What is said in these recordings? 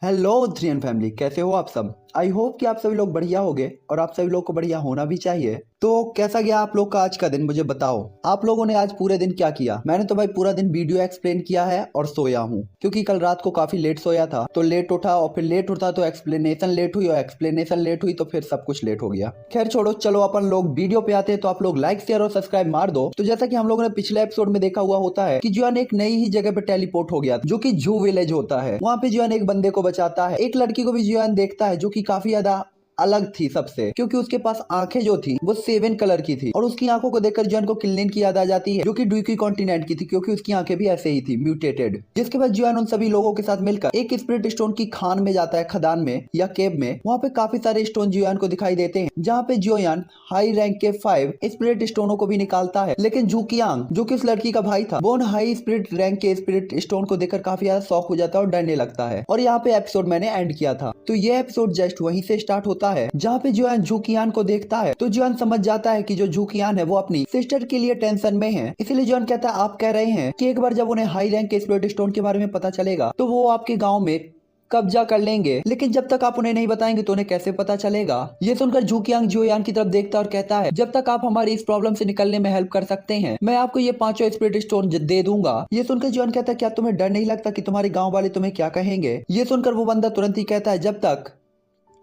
Hello three family, कैसे हो आप सब। आई होप कि आप सभी लोग बढ़िया होंगे और आप सभी लोग को बढ़िया होना भी चाहिए। तो कैसा गया आप लोग का आज का दिन, मुझे बताओ। आप लोगों ने आज पूरे दिन क्या किया। मैंने तो भाई पूरा दिन वीडियो एक्सप्लेन किया है और सोया हूँ, क्योंकि कल रात को काफी लेट सोया था तो लेट उठा, और फिर लेट उठा तो एक्सप्लेनेशन लेट हुई, और एक्सप्लेनेशन लेट हुई तो फिर सब कुछ लेट हो गया। खैर छोड़ो, चलो अपन लोग वीडियो पे आते हैं। तो आप लोग लाइक शेयर और सब्सक्राइब मार दो। तो जैसा कि हम लोगों ने पिछले एपिसोड में देखा हुआ होता है कि जुआन एक नई ही जगह पे टेलीपोर्ट हो गया, जो कि जू विलेज होता है। वहाँ पे जुआन एक बंदे को बचाता है, एक लड़की को भी जुआन देखता है, जो कि काफी ज्यादा अलग थी सबसे, क्योंकि उसके पास आंखें जो थी वो 7 कलर की थी, और उसकी आंखों को देखकर जॉन को किल्लिन की याद आ जाती है, जो कि ड्यूकी कॉन्टिनेंट की थी, क्योंकि उसकी आंखें भी ऐसे ही थी, म्यूटेटेड। जिसके बाद जॉन उन सभी लोगों के साथ मिलकर एक स्पिरिट स्टोन की खान में जाता है, खदान में या केव में। वहाँ पे काफी सारे स्टोन जियान को दिखाई देते हैं, जहाँ पे जियोयान हाई रैंक के 5 स्पिरिट स्टोनों को भी निकालता है। लेकिन जूकियांग, जो कि उस लड़की का भाई था, वो उन हाई स्पिरिट रैंक के स्पिरिट स्टोन को देखकर काफी ज्यादा शॉक हो जाता है और डरने लगता है। और यहाँ पे एपिसोड मैंने एंड किया था। तो ये एपिसोड जस्ट वहीं से स्टार्ट होता है, जहाँ पे जियोयान जूकियान को देखता है तो जियोयान समझ जाता है कि जो जूकियान है वो अपनी सिस्टर के लिए टेंशन में है। इसलिए जियोयान कहता है, आप कह रहे हैं कि एक बार जब उन्हें हाई रैंक के स्पिरिट स्टोन के बारे में पता चलेगा तो वो आपके गाँव में कब्जा कर लेंगे, लेकिन जब तक आप उन्हें नहीं बताएंगे तो उन्हें कैसे पता चलेगा। ये सुनकर जूकियांग जियोयान की तरफ देखता है और कहता है, जब तक आप हमारी इस प्रॉब्लम से निकलने में हेल्प कर सकते हैं, मैं आपको ये 5 स्पिरिट स्टोन दे दूंगा। ये सुनकर जियोयान कहता है, क्या तुम्हें डर नहीं लगता कि तुम्हारे गाँव वाले तुम्हें क्या कहेंगे। ये सुनकर वो बंदा तुरंत ही कहता है, जब तक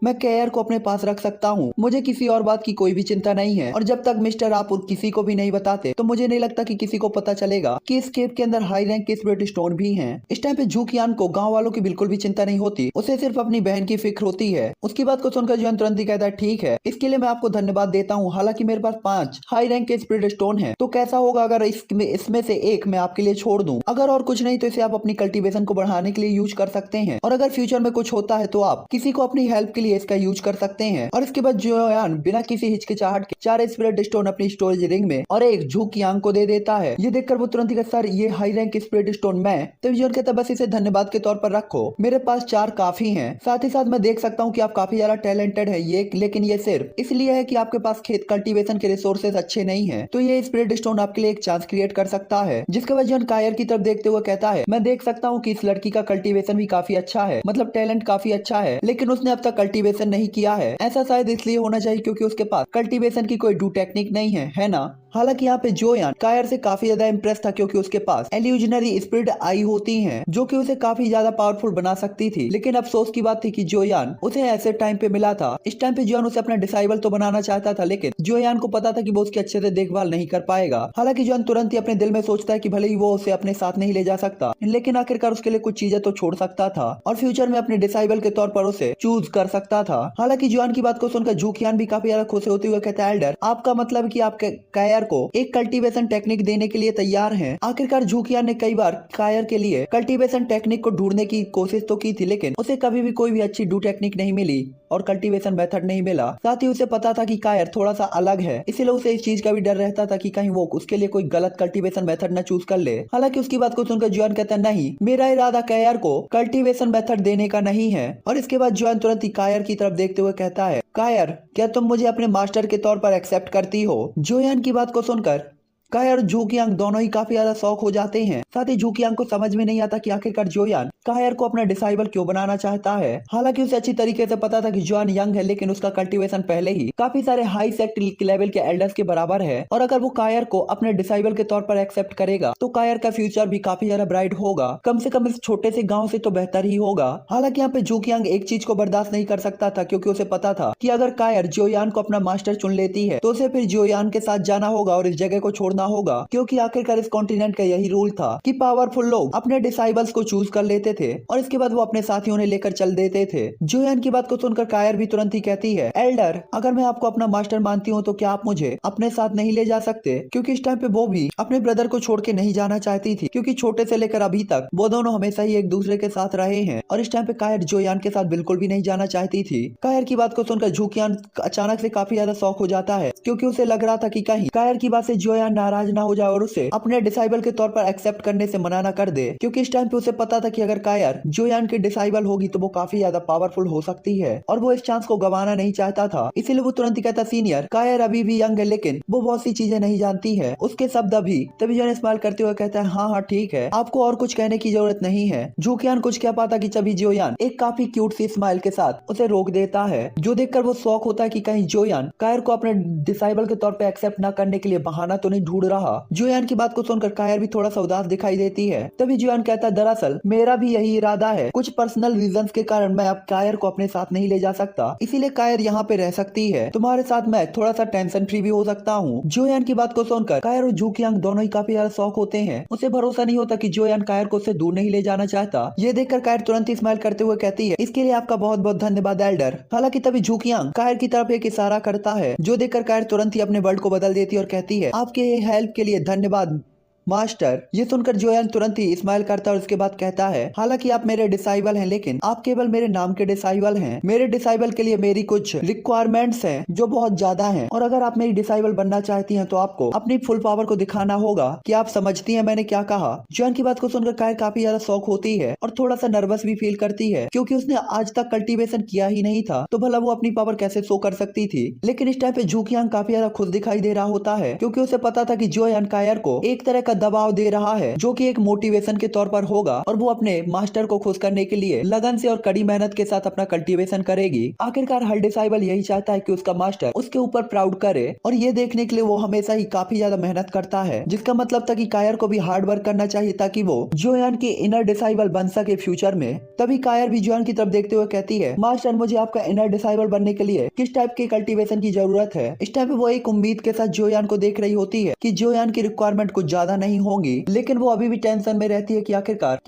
मैं केयर को अपने पास रख सकता हूँ, मुझे किसी और बात की कोई भी चिंता नहीं है। और जब तक मिस्टर आप किसी को भी नहीं बताते तो मुझे नहीं लगता कि किसी को पता चलेगा कि इस केव के अंदर हाई रैंक के स्पिरिट स्टोन भी हैं। इस टाइम पे जूकियान को गांव वालों की बिल्कुल भी चिंता नहीं होती, उसे सिर्फ अपनी बहन की फिक्र होती है। उसकी बात को सुनकर जियोयान तुरंत ही कहता है, ठीक है, इसके लिए मैं आपको धन्यवाद देता हूँ। हालांकि मेरे पास 5 हाई रैंक के स्पिरिट स्टोन है, तो कैसा होगा अगर इसमें से एक मैं आपके लिए छोड़ दूं। अगर और कुछ नहीं तो इसे आप अपनी कल्टीवेशन को बढ़ाने के लिए यूज कर सकते हैं, और अगर फ्यूचर में कुछ होता है तो आप किसी को अपनी हेल्प के लिए इसका यूज कर सकते हैं। और इसके बाद जियोयान बिना किसी हिचकिचाहट के 4 स्पिरिट स्टोन अपनी स्टोरेज रिंग में और एक जूकियांग को दे देता है। ये देखकर वो तुरंत ही कहता, सर ये हाई रैंक स्पिरिट स्टोन मैं। तो जियोयान कहता, बस इसे धन्यवाद के तौर पर रखो, मेरे पास 4 काफी हैं। साथ ही साथ मैं देख सकता हूँ कि आप काफी ज्यादा टैलेंटेड है, ये लेकिन ये सिर्फ इसलिए है कि आपके पास खेत कल्टीवेशन के रिसोर्सेज अच्छे नहीं है। तो ये स्पिरिट स्टोन आपके लिए एक चांस क्रिएट कर सकता है। जिसके बाद जियोयान कायर की तरफ देखते हुए कहता है, मैं देख सकता हूँ कि इस लड़की का कल्टीवेशन भी काफी अच्छा है, मतलब टैलेंट काफी अच्छा है, लेकिन उसने अब तक कल्टीवेशन नहीं किया है। ऐसा शायद इसलिए होना चाहिए क्योंकि उसके पास कल्टीवेशन की कोई डू टेक्निक नहीं है ना। हालांकि यहाँ पे जियोयान कायर से काफी ज्यादा इंप्रेस था, क्योंकि उसके पास एल्यूजनरी स्पिरिट आई होती हैं, जो कि उसे काफी ज्यादा पावरफुल बना सकती थी। लेकिन अफसोस की बात थी कि जियोयान उसे ऐसे टाइम पे मिला था। इस टाइम पे जियोयान उसे अपना डिसाइबल तो बनाना चाहता था, लेकिन जियोयान को पता था कि वो उसकी अच्छे से देखभाल नहीं कर पाएगा। हालांकि जियोयान तुरंत ही अपने दिल में सोचता है कि भले ही वो उसे अपने साथ नहीं ले जा सकता, लेकिन आखिरकार उसके लिए कुछ चीजें तो छोड़ सकता था, और फ्यूचर में अपने डिसाइबल के तौर पर उसे चूज कर सकता था। हालांकि जियोयान की बात को सुनकर जूकियान भी काफी ज्यादा खुश होते हुए कहता है, एल्डर आपका मतलब कि आप कायर को एक कल्टीवेशन टेक्निक देने के लिए तैयार हैं। आखिरकार जूकियान ने कई बार कायर के लिए कल्टीवेशन टेक्निक को ढूंढने की कोशिश तो की थी, लेकिन उसे कभी भी कोई भी अच्छी डू टेक्निक नहीं मिली और कल्टीवेशन मेथड नहीं मिला। साथ ही उसे पता था कि कायर थोड़ा सा अलग है, इसीलिए उसे इस चीज का भी डर रहता था कि कहीं वो उसके लिए कोई गलत कल्टीवेशन मेथड न चूज कर ले। हालांकि उसकी बात को सुनकर जियोयान कहता है, नहीं, मेरा इरादा कायर को कल्टीवेशन मेथड देने का नहीं है। और इसके बाद जियोयान तुरंत ही कायर की तरफ देखते हुए कहता है, कायर क्या तुम मुझे अपने मास्टर के तौर पर एक्सेप्ट करती हो। जियोयान की बात को सुनकर कायर और जूकियांग दोनों ही काफी ज्यादा शौक हो जाते हैं। साथ ही जूकियांग को समझ में नहीं आता कि आखिरकार जियोयान कायर को अपना डिसाइबल क्यों बनाना चाहता है। हालांकि उसे अच्छी तरीके से पता था कि जियोयान यंग है, लेकिन उसका कल्टीवेशन पहले ही काफी सारे हाई सेक्ट लेवल के एल्डर्स के बराबर है, और अगर वो कायर को अपने डिसाइबल के तौर पर एक्सेप्ट करेगा तो कायर का फ्यूचर भी काफी ज्यादा ब्राइट होगा, कम से कम इस छोटे से गाँव से तो बेहतर ही होगा। हालांकि यहाँ पे जूकियांग एक चीज को बर्दाश्त नहीं कर सकता था, क्योंकि उसे पता था कि अगर कायर जियोयान को अपना मास्टर चुन लेती है तो उसे फिर जियोयान के साथ जाना होगा और इस जगह को छोड़ना होगा, क्योंकि आखिरकार इस कॉन्टिनेंट का यही रूल था कि पावरफुल लोग अपने डिसाइबल्स को चूज कर लेते थे और इसके बाद वो अपने साथियों ने लेकर चल देते थे। जियोयान की बात को सुनकर कायर भी तुरंत ही कहती है, एल्डर अगर मैं आपको अपना मास्टर मानती हूँ तो क्या आप मुझे अपने साथ नहीं ले जा सकते, क्योंकि इस टाइम पे वो भी अपने ब्रदर को छोड़ के नहीं जाना चाहती थी, क्योंकि छोटे से लेकर अभी तक वो दोनों हमेशा ही एक दूसरे के साथ रहे हैं, और इस टाइम पे कायर जियोयान के साथ बिल्कुल भी नहीं जाना चाहती थी। कायर की बात को सुनकर जूकियान अचानक से काफी ज्यादा शौक हो जाता है, क्योंकि उसे लग रहा था कि कहीं कायर की बात से जियोयान नाराज ना हो जाए और उसे अपने डिसाइबल के तौर पर एक्सेप्ट करने से मना ना कर दे, क्योंकि इस टाइम पे उसे पता था कि अगर कायर जोयान की डिसाइबल होगी तो वो काफी ज्यादा पावरफुल हो सकती है और वो इस चांस को गंवाना नहीं चाहता था। इसीलिए वो तुरंत ही कहता, सीनियर कायर अभी भी यंग है लेकिन वो बहुत सी चीजें नहीं जानती है, उसके शब्द अभी। तभी जोयान स्माइल करते हुए कहता है, हाँ हाँ ठीक है, आपको और कुछ कहने की जरूरत नहीं है। जूकियान कुछ कह पाता कि तभी जोयान एक काफी क्यूट सी स्माइल के साथ उसे रोक देता है, जो देखकर वो शौक होता है कि कहीं जोयान कायर को अपने डिसाइबल के तौर पे एक्सेप्ट ना करने के लिए बहाना तो नहीं ढूंढ रहा। जोयान की बात को सुनकर कायर भी थोड़ा सा उदास दिखाई देती है। तभी जोयान कहता है, दरअसल मेरा भी यही इरादा है, कुछ पर्सनल रीजंस के कारण मैं अब कायर को अपने साथ नहीं ले जा सकता, इसीलिए कायर यहाँ पे रह सकती है, तुम्हारे साथ मैं थोड़ा सा टेंशन फ्री भी हो सकता हूँ। जोयान की बात को सुनकर कायर और जूकियांग दोनों ही काफी ज्यादा शौक होते हैं। उसे भरोसा नहीं होता कि जोयान कायर को उससे दूर नहीं ले जाना चाहता। ये देखकर कायर तुरंत ही स्माइल करते हुए कहती है, इसके लिए आपका बहुत बहुत धन्यवाद एल्डर। हालांकि तभी जूकियांग कायर की तरफ एक इशारा करता है, जो देखकर कायर तुरंत ही अपने वर्ल्ड को बदल देती है और कहती है, आपके हेल्प के लिए धन्यवाद मास्टर। ये सुनकर जोयान तुरंत ही स्माइल करता है और उसके बाद कहता है, हालांकि आप मेरे डिसाइबल हैं लेकिन आप केवल मेरे नाम के डिसाइबल हैं। मेरे डिसाइबल के लिए मेरी कुछ रिक्वायरमेंट्स हैं जो बहुत ज्यादा हैं, और अगर आप मेरी डिसाइबल बनना चाहती हैं तो आपको अपनी फुल पावर को दिखाना होगा। क्या आप समझती हैं मैंने क्या कहा? जोयान की बात को सुनकर कायर काफी ज्यादा शौक होती है और थोड़ा सा नर्वस भी फील करती है, क्योंकि उसने आज तक कल्टीवेशन किया ही नहीं था, तो भला वो अपनी पावर कैसे शो कर सकती थी। लेकिन इस टाइम पे जूकियांग काफी ज्यादा खुश दिखाई दे रहा होता है, क्योंकि उसे पता था कि जोयान कायर को एक तरह का दबाव दे रहा है, जो कि एक मोटिवेशन के तौर पर होगा, और वो अपने मास्टर को खुश करने के लिए लगन से और कड़ी मेहनत के साथ अपना कल्टीवेशन करेगी। आखिरकार हर डिसाइबल यही चाहता है कि उसका मास्टर उसके ऊपर प्राउड करे, और ये देखने के लिए वो हमेशा ही काफी ज्यादा मेहनत करता है, जिसका मतलब था कि कायर को भी हार्ड वर्क करना चाहिए ताकि वो जोयान की इनर डिसाइबल बन सके फ्यूचर में। तभी कायर भी जोयान की तरफ देखते हुए कहती है, मास्टर मुझे आपका इनर डिसाइबल बनने के लिए किस टाइप के कल्टीवेशन की जरूरत है? इस टाइम पे वो एक उम्मीद के साथ जोयान को देख रही होती है कि जोयान की रिक्वायरमेंट कुछ ज्यादा नहीं होंगी, लेकिन वो अभी भी टेंशन में रहती है कि आखिरकार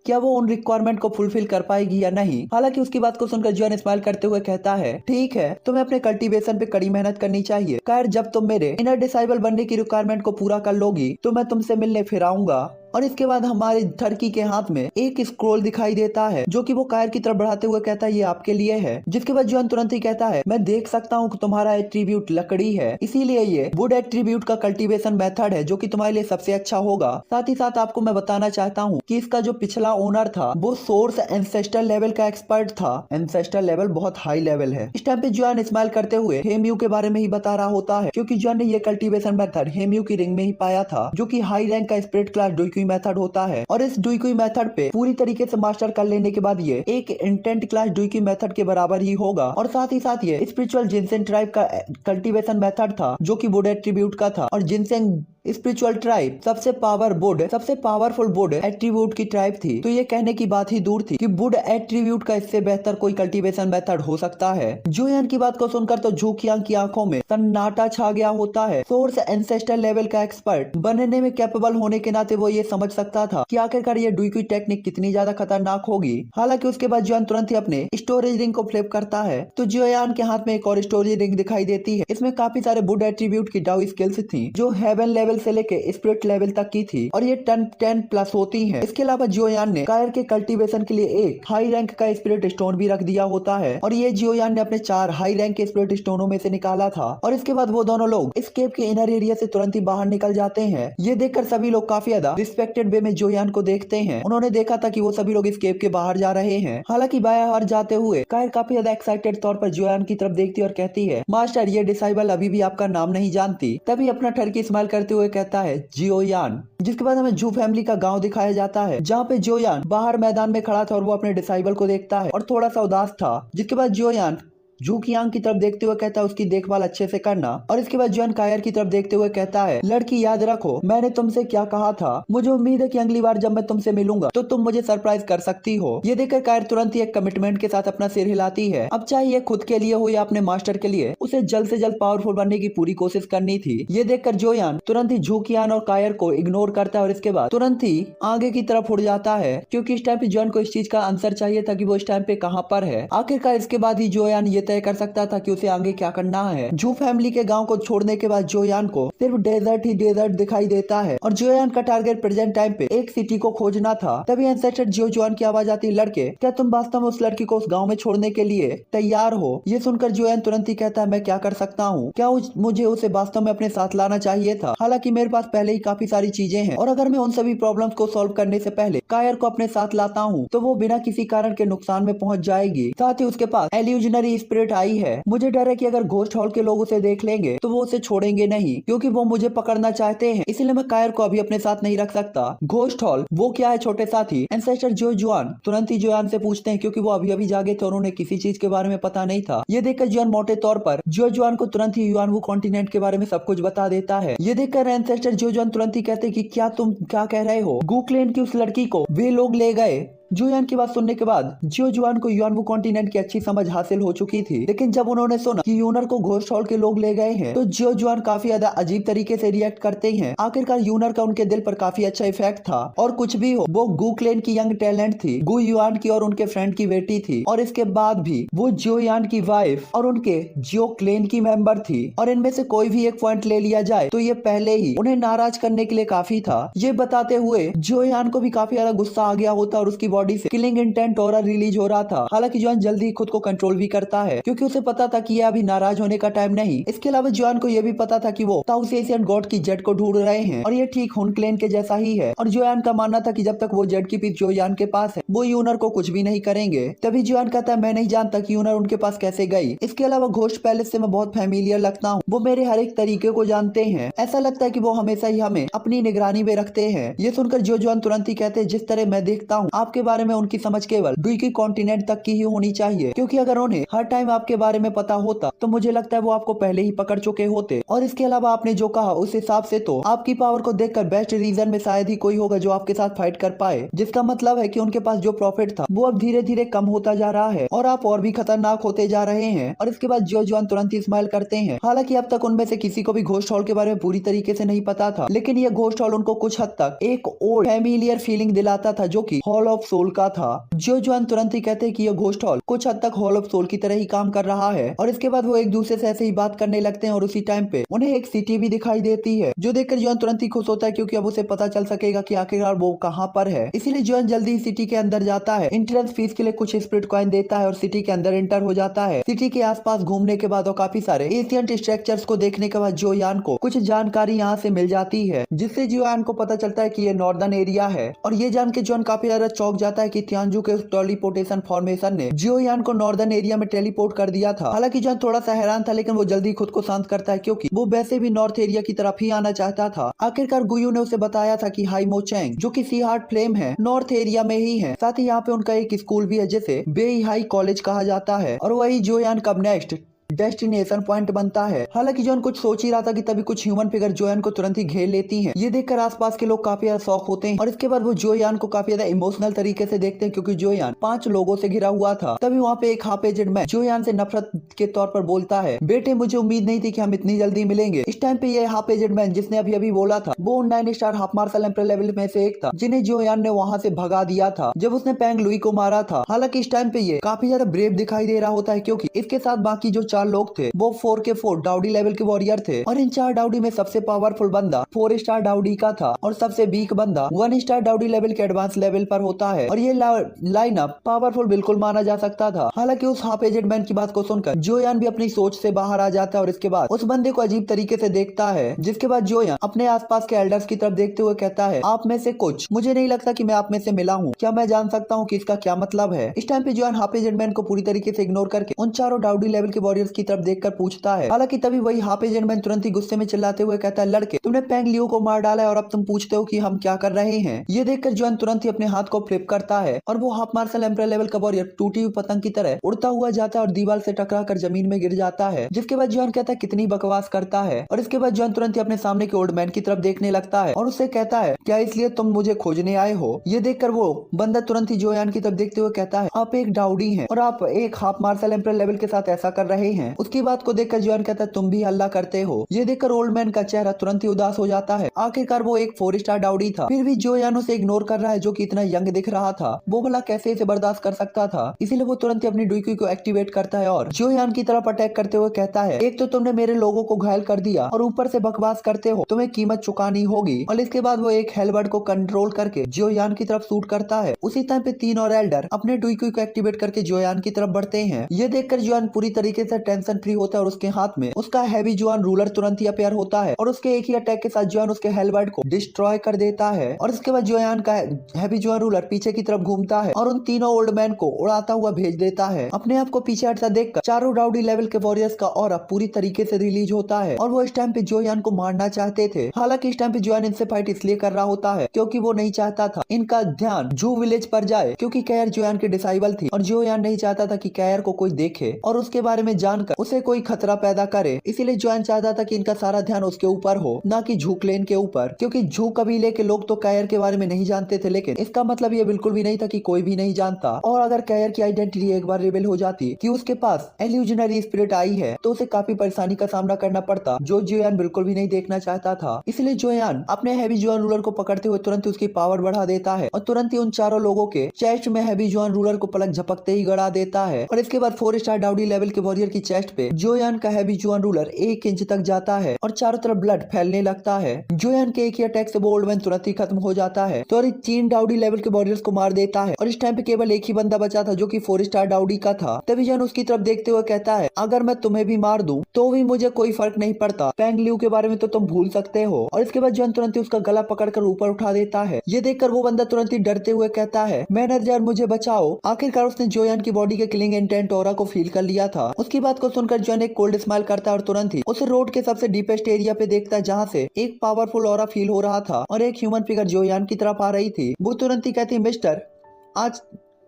क्या वो उन रिक्वायरमेंट को फुलफिल कर पाएगी या नहीं। हालांकि उसकी बात को सुनकर जोयान स्माइल करते हुए कहता है, ठीक है, तुम्हें अपने कल्टीवेशन पे कड़ी मेहनत करनी चाहिए। कायर जब तुम मेरे इनर डिसाइबल बनने की रिक्वायरमेंट को पूरा कर लोगी तो मैं तुमसे मिलने फिर आऊंगा। और इसके बाद हमारे टर्की के हाथ में एक स्क्रोल दिखाई देता है, जो कि वो कायर की तरफ बढ़ाते हुए कहता है, ये आपके लिए है। जिसके बाद जोयान तुरंत ही कहता है, मैं देख सकता हूँ कि तुम्हारा एट्रीब्यूट लकड़ी है, इसीलिए ये वुड एट्रीब्यूट का कल्टीवेशन मेथड है जो कि तुम्हारे लिए सबसे अच्छा होगा। साथ ही साथ आपको मैं बताना चाहता हूँ कि इसका जो पिछला ओनर था वो सोर्स एंसेस्टर लेवल का एक्सपर्ट था। एंसेस्टर लेवल बहुत हाई लेवल है। इस टाइम पे जोयान स्माइल करते हुए हेम्यू के बारे में ही बता रहा होता है, क्योंकि जोयान ने ये कल्टीवेशन मेथड हेम्यू की रिंग में ही पाया था, जो कि हाई रैंक का स्पिरिट क्लास डुइक्यू मेथड होता है। और इस डुइक्यू मेथड पे पूरी तरीके से मास्टर कर लेने के बाद ये एक इंटेंट क्लास डुइक्यू मेथड के बराबर ही होगा। और साथ ही साथ ये स्पिरिचुअल जिनसेन ट्राइब का कल्टीवेशन मेथड था, जो कि वुड एट्रीब्यूट का था। और जिनसेन स्पिरिचुअल ट्राइब सबसे पावरफुल वुड एट्रीब्यूट की ट्राइब थी, तो ये कहने की बात ही दूर थी कि वुड एट्रीब्यूट का इससे बेहतर कोई कल्टीवेशन मेथड हो सकता है। जोयान की बात को सुनकर तो जूकियांग की आंखों में सन्नाटा छा गया होता है। सोर्स एंसेस्टर लेवल का एक्सपर्ट बनने में कैपेबल होने के नाते वो ये समझ सकता था कि आखिरकार ये डुइक्यू टेक्निक कितनी ज्यादा खतरनाक होगी। हालांकि उसके बाद जोयान तुरंत ही अपने स्टोरेज रिंग को फ्लिप करता है, तो जोयान के हाथ में एक और स्टोरेज रिंग दिखाई देती है। इसमें काफी सारे वुड एट्रीब्यूट की डाउ स्किल्स थी, जो हेवन लेवल से लेके स्पिरिट लेवल तक की थी, और ये 10 प्लस होती हैं। इसके अलावा जोयान ने कायर के कल्टीवेशन के लिए एक हाई रैंक का स्पिरिट स्टोन भी रख दिया होता है, और ये जोयान ने अपने 4 हाई रैंक के स्पिरिट स्टोनों में से निकाला था। और इसके बाद वो दोनों लोग इस केव के इनर एरिया से तुरंत ही बाहर निकल जाते हैं। ये देखकर सभी लोग काफी ज्यादा रिस्पेक्टेड वे में जोयान को देखते हैं। उन्होंने देखा था कि वो सभी लोग इस केव के बाहर जा रहे हैं। हालांकि बाहर जाते हुए कायर काफी ज्यादा एक्साइटेड तौर पर जोयान की तरफ देखती है और कहती है, मास्टर ये डिसाइबल अभी भी आपका नाम नहीं जानती। तभी अपना टर्की स्माइल करते हुए कहता है, जोयान। जिसके बाद हमें जू फैमिली का गांव दिखाया जाता है, जहाँ पे जोयान बाहर मैदान में खड़ा था और वो अपने डिसाइबल को देखता है और थोड़ा सा उदास था। जिसके बाद जोयान जूकियांग की तरफ देखते हुए कहता है, उसकी देखभाल अच्छे से करना। और इसके बाद जोयान कायर की तरफ देखते हुए कहता है, लड़की याद रखो मैंने तुमसे क्या कहा था। मुझे उम्मीद है कि अगली बार जब मैं तुमसे मिलूंगा तो तुम मुझे सरप्राइज कर सकती हो। ये देखकर कायर तुरंत ही एक कमिटमेंट के साथ अपना सिर हिलाती है। अब चाहे ये खुद के लिए हो या अपने मास्टर के लिए, उसे जल्द से जल्द पावरफुल बनने की पूरी कोशिश करनी थी। ये देखकर जोयान तुरंत ही जूकियान और कायर को इग्नोर करता है और इसके बाद तुरंत ही आगे की तरफ उड़ जाता है, क्योंकि इस टाइम पे जोयान को इस चीज का आंसर चाहिए था कि वो इस टाइम पे कहाँ पर है। आखिरकार इसके बाद ही जोयान ये तय कर सकता था कि उसे आगे क्या करना है। जू फैमिली के गांव को छोड़ने के बाद जोयान को सिर्फ डेजर्ट ही डेजर्ट दिखाई देता है और जोयान का टारगेट प्रेजेंट टाइम पे एक सिटी को खोजना था। तभी एंसेस्टर जोयान की आवाज आती है, लड़के क्या तुम वास्तव में उस लड़की को उस गाँव में छोड़ने के लिए तैयार हो? ये सुनकर जोयान तुरंत ही कहता है, मैं क्या कर सकता हूँ? क्या मुझे उसे वास्तव में अपने साथ लाना चाहिए था? हालांकि मेरे पास पहले ही काफी सारी चीजें हैं और अगर मैं उन सभी प्रॉब्लम्स को सॉल्व करने से पहले कायर को अपने साथ लाता हूँ तो वो बिना किसी कारण के नुकसान में पहुंच जाएगी। साथ ही उसके पास एल्यूजनरी स्पिरिट आई है। मुझे डर है कि अगर घोस्ट हॉल के लोग उसे देख लेंगे तो वो उसे छोड़ेंगे नहीं, क्योंकि वो मुझे पकड़ना चाहते हैं। इसलिए मैं कायर को अभी अपने साथ नहीं रख सकता। घोस्ट हॉल वो क्या है छोटे साथी? एंसेस्टर जोयान तुरंत ही जोयान से पूछते हैं, क्योंकि वो अभी अभी जागे थे और उन्हें किसी चीज के बारे में पता नहीं था। ये देखकर जोयान मोटे तौर पर जोयान को तुरंत ही युआनवू कॉन्टिनेंट के बारे में सब कुछ बता देता है। ये देखकर एंसेस्टर जोयान तुरंत ही कहते हैं कि क्या तुम क्या कह रहे हो? गूक्लेन की उस लड़की को वे लोग ले गए। जोयान की बात सुनने के बाद जोयान को युआनवू कॉन्टिनेंट की अच्छी समझ हासिल हो चुकी थी, लेकिन जब उन्होंने सुना कि यूनर को घोस्ट हॉल के लोग ले गए हैं तो जोयान काफी ज्यादा अजीब तरीके से रिएक्ट करते हैं। आखिरकार यूनर का उनके दिल पर काफी अच्छा इफेक्ट था और कुछ भी हो वो गूक्लेन की यंग टैलेंट थी, गु युआन की और उनके फ्रेंड की बेटी थी और इसके बाद भी वो जोयान की वाइफ और उनके जो क्लेन की मेंबर थी। और इनमें से कोई भी एक पॉइंट ले लिया जाए तो ये पहले ही उन्हें नाराज करने के लिए काफी था। ये बताते हुए जोयान को भी काफी ज्यादा गुस्सा आ गया होता और उसकी बॉडी से किलिंग इंटेंट ऑरा रिलीज हो रहा था। हालांकि जोयान जल्दी खुद को कंट्रोल भी करता है, क्योंकि उसे पता था कि यह अभी नाराज होने का टाइम नहीं। इसके अलावा जोयान को यह भी पता था कि वो साउथ एशियन गॉड की जेड को ढूंढ रहे हैं और ये ठीक हुन क्लेन के जैसा ही है। और जोयान का मानना था कि जब तक वो जेड की पीस जोयान के पास है वो यूनर को कुछ भी नहीं करेंगे। तभी जोयान कहता है, मैं नहीं जानता कि यूनर उनके पास कैसे गई। इसके अलावा घोस्ट पैलेस से मैं बहुत फैमिलियर लगता हूँ, वो मेरे हर एक तरीके को जानते हैं। ऐसा लगता है कि वो हमेशा ही हमें अपनी निगरानी में रखते हैं। ये सुनकर जोयान तुरंत ही कहते हैं, जिस तरह मैं देखता हूँ आपके बारे में उनकी समझ केवल डुई कॉन्टिनेंट तक की ही होनी चाहिए, क्योंकि अगर उन्हें हर टाइम आपके बारे में पता होता तो मुझे लगता है वो आपको पहले ही पकड़ चुके होते। और इसके अलावा आपने जो कहा उस हिसाब से तो आपकी पावर को देखकर बेस्ट रीजन में शायद ही कोई होगा जो आपके साथ फाइट कर पाए, जिसका मतलब है कि उनके पास जो प्रॉफिट था वो अब धीरे धीरे कम होता जा रहा है और आप और भी खतरनाक होते जा रहे हैं। और इसके बाद जोयान तुरंत ही स्माइल करते हैं। हालांकि अब तक उनमें से किसी को भी घोस्ट हॉल के बारे में पूरी तरीके से नहीं पता था, लेकिन ये घोस्ट हॉल उनको कुछ हद तक एक ओल्ड फैमिलियर फीलिंग दिलाता था, जो कि हॉल ऑफ सोल का था। जोयान तुरंत ही कहते हैं कि ये घोस्ट हॉल कुछ हद तक हॉल ऑफ सोल की तरह ही काम कर रहा है। और इसके बाद वो एक दूसरे से ऐसे ही बात करने लगते हैं और उसी टाइम पे उन्हें एक सिटी भी दिखाई देती है, जो देखकर जोयान तुरंत ही खुश होता है, क्योंकि अब उसे पता चल सकेगा कि आखिरकार वो कहाँ पर है। इसीलिए जोयान जल्दी सिटी के अंदर जाता है, एंट्रेंस फीस के लिए कुछ स्पिरिट कॉइन देता है और सिटी के अंदर एंटर हो जाता है। सिटी के आसपास घूमने के बाद और काफी सारे एशियंट स्ट्रक्चर्स को देखने के बाद जोयान को कुछ जानकारी यहाँ से मिल जाती है, जिससे जोयान को पता चलता है कि ये नॉर्दर्न एरिया है। और ये जान के जोयान काफी ज्यादा चौंक जाता है कि तियानजू के टेलीपोर्टेशन फॉर्मेशन ने जोयान को नॉर्दर्न एरिया में टेलीपोर्ट कर दिया था। हालांकि जोयान थोड़ा सा हैरान था, लेकिन वो जल्दी खुद को शांत करता है, क्योंकि वो वैसे भी नॉर्थ एरिया की तरफ ही आना चाहता था। आखिरकार गुयू ने उसे बताया था कि हाई मोचेंग जो कि सी हार्ट फ्लेम है नॉर्थ एरिया में ही है। साथ ही यहाँ पे उनका एक स्कूल भी है जिसे बेई हाई कॉलेज कहा जाता है और वही जोयान कब नेक्स्ट डेस्टिनेशन पॉइंट बनता है। हालांकि जोयान कुछ सोच ही रहा था कि तभी कुछ ह्यूमन फिगर जोयान को तुरंत ही घेर लेती हैं। ये देखकर आसपास के लोग काफी ज्यादा शॉक होते हैं और इसके बाद वो जोयान को काफी ज्यादा इमोशनल तरीके से देखते हैं, क्योंकि जोयान 5 लोगों से घिरा हुआ था। तभी वहाँ पे एक हाफ एजेड मैन जोयान से नफरत के तौर पर बोलता है, बेटे मुझे उम्मीद नहीं थी कि हम इतनी जल्दी मिलेंगे। इस टाइम पे ये हाफ एजेड मैन जिसने अभी अभी बोला था वो 9 star half martial emperor level में से एक था, जिन्हें जोयान ने वहाँ से भगा दिया था जब उसने पेंग लुई को मारा था। हालांकि इस टाइम पे ये काफी ज्यादा ब्रेव दिखाई दे रहा होता है, क्योंकि इसके साथ बाकी जो 4 लोग थे वो 4 के 4 डाउडी लेवल के वॉरियर थे और इन 4 डाउडी में सबसे पावरफुल बंदा 4 स्टार डाउडी का था और सबसे वीक बंदा 1 स्टार डाउडी लेवल के एडवांस लेवल पर होता है। और ये लाइनअप पावरफुल बिल्कुल माना जा सकता था। हालांकि उस हाफ एजेड मैन की बात को सुनकर जोयान भी अपनी सोच से बाहर आ जाता है और इसके बाद उस बंदे को अजीब तरीके से देखता है, जिसके बाद जोयान अपने आसपास के एल्डर्स की तरफ देखते हुए कहता है, आप में से कुछ मुझे नहीं लगता कि मैं आप में से मिला हूँ, क्या मैं जान सकता हूँ कि इसका क्या मतलब है? इस टाइम पे जोयान हाफ एजेड मैन को पूरी तरीके से इग्नोर करके उन 4 डाउडी लेवल के वॉरियर्स की तरफ देखकर पूछता है। हालांकि तभी वही हाफ एजेड मैन तुरंत ही गुस्से में चिल्लाते हुए कहता है, लड़के तुमने पेंग लियो को मार डाला है और अब तुम पूछते हो कि हम क्या कर रहे हैं? ये देखकर जोयान तुरंत ही अपने हाथ को फ्लिप करता है और वो हाफ मार्शल एम्पर लेवल का वॉरियर टूटी हुई पतंग की तरह उड़ता हुआ जाता है और दीवार से टकरा कर जमीन में गिर जाता है। जिसके बाद जोयान कहता है, कितनी बकवास करता है। और इसके बाद जोयान तुरंत ही अपने सामने के ओल्ड मैन की तरफ देखने लगता है और उससे कहता है, क्या इसलिए तुम मुझे खोजने आए हो? ये देखकर वो बंदा तुरंत ही जोयान की तरफ देखते हुए कहता है, आप एक डाउडी हैं और आप एक हाफ मार्शल एम्पर लेवल के साथ ऐसा कर रहे हैं। उसकी बात को देखकर जोयान कहता है तुम भी हल्ला करते हो। ये देखकर ओल्ड मैन का चेहरा तुरंत ही उदास हो जाता है। आखिरकार वो एक 4 स्टार डाउडी था, फिर भी जोयान उसे इग्नोर कर रहा है जो कि इतना यंग दिख रहा था। वो भला कैसे इसे बर्दाश्त कर सकता था। इसीलिए वो तुरंत ही अपनी डुईक्यू को एक्टिवेट करता है और जोयान की तरफ अटैक करते हुए कहता है एक तो तुमने मेरे लोगों को घायल कर दिया और ऊपर से बकवास करते हो, तुम्हें कीमत चुकानी होगी। और इसके बाद वो एक हेलबर्ड को कंट्रोल करके जोयान की तरफ शूट करता है। उसी टाइम पे 3 और एल्डर अपने डुईक्यू को एक्टिवेट करके जोयान की तरफ बढ़ते हैं। ये देखकर जोयान पूरी तरीके से टेंशन फ्री होता है और उसके हाथ में उसका हैवी जोयान रूलर तुरंत ही अपेयर होता है और उसके एक ही अटैक के साथ जोयान उसके हेलबर्ड को डिस्ट्रॉय कर देता है। और इसके बाद जोयान का हैवी जोयान रूलर पीछे की तरफ घूमता है और उन तीनों ओल्ड मैन को उड़ाता हुआ भेज देता है। अपने आप को पीछे हटता देखकर चारों डाउडी लेवल के वॉरियर्स का ऑरा पूरी तरीके से रिलीज होता है और वो इस टाइम पे जोयान को मारना चाहते थे। हालांकि इस टाइम पे जोयान इनसे फाइट इसलिए कर रहा होता है क्योंकि वो नहीं चाहता था इनका ध्यान जू विलेज पर जाए, क्योंकि कैर जोयान की डिसाइबल थी और जोयान नहीं चाहता था कि कैर को कोई देखे और उसके बारे में जानकर उसे कोई खतरा पैदा करे। इसीलिए जोयान चाहता था कि इनका सारा ध्यान उसके ऊपर हो, ना कि जू क्लेन के ऊपर, क्योंकि जू कबीले के लोग तो कैर के बारे में नहीं जानते थे। लेकिन इसका मतलब ये बिल्कुल भी नहीं था कि कोई भी नहीं जानता। और अगर कैर की आइडेंटिटी एक बार रिवील हो जाती कि उसके पास एल्यूजनरी स्पिरिट आई है तो उसे काफी परेशानी का सामना करना पड़ता, जो जोयान बिल्कुल भी नहीं देखना चाहता था। इसलिए जोयान अपने हैवी जोयान रूलर को पकड़ते हुए तुरंत उसकी पावर बढ़ा देता है और तुरंत ही उन चारों लोगों के चेस्ट में हैवी जोयान रूलर को पलक झपकते ही गड़ा देता है। और इसके बाद 4 स्टार डाउडी लेवल के वॉरियर की चेस्ट पे जोयान का हैवी जोयान रूलर 1 इंच तक जाता है और चारों तरफ ब्लड फैलने लगता है। जोयान के एक ही अटैक से वो ओल्ड मैन तुरंत ही खत्म हो जाता है तो 3 डाउडी लेवल के वॉरियर्स को मार देता है और इस टाइम पे केवल एक ही बंदा बचा था जो कि 4 स्टार डाउडी का था। तभी जोयान उसकी तरफ देखते हुए कहता है अगर मैं तुम्हें भी मार दूं तो भी मुझे कोई फर्क नहीं पड़ता, फेंग लियू के बारे में तो तुम भूल सकते हो। और इसके बाद जोयान तुरंत ही उसका गला पकड़कर ऊपर उठा देता है। ये देखकर वो बंदा तुरंत ही डरते हुए कहता है मैनेजर मुझे बचाओ। आखिरकार उसने जोयान की बॉडी के किलिंग इंटेंट ऑरा को फील कर लिया था। उसकी बात को सुनकर जोयान एक कोल्ड स्माइल करता है और तुरंत ही उसे रोड के सबसे डीपेस्ट एरिया पे देखता है जहाँ से एक पावरफुल ऑरा फील हो रहा था और एक ह्यूमन फिगर जोयान की तरफ आ रही थी। वो तुरंत ही कहती मिस्टर